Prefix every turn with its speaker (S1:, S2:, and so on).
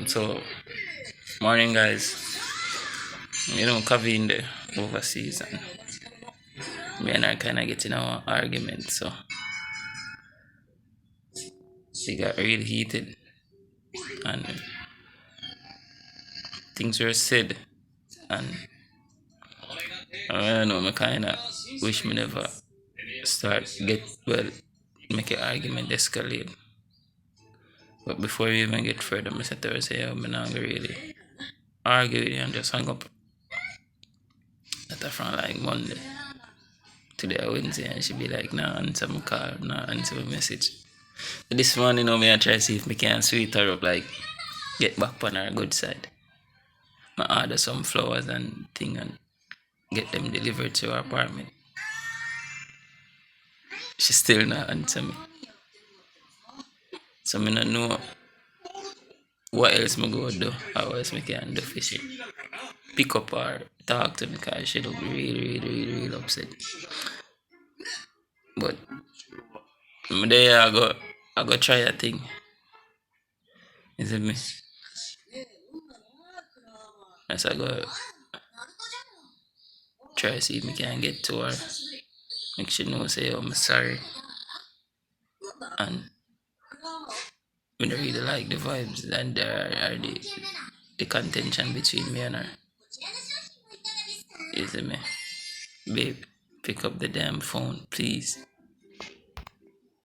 S1: So morning guys. Kavine there overseas and me and her kinda getting our argument, so she got really heated and things were said, and I don't know, I kinda wish me never make an argument escalate. But before we even get further, I said to her, say, I'm not gonna really argue with you and just hang up at her from like Monday. Today or Wednesday, and she be like, nah, answer my call, nah, answer my message. But this morning, me I try to see if me can sweet her up, like get back on her good side. I order some flowers and thing and get them delivered to her apartment. She still not answer me. So me not know what else me go do, how else me can do for she pick up or talk to me, because she look really upset. But there I go try a thing. Is it me? As I go try see if me can get to her. Make she know say I'm sorry. And we don't really like the vibes and there are the contention between me and her. Is it me? Babe, pick up the damn phone, please.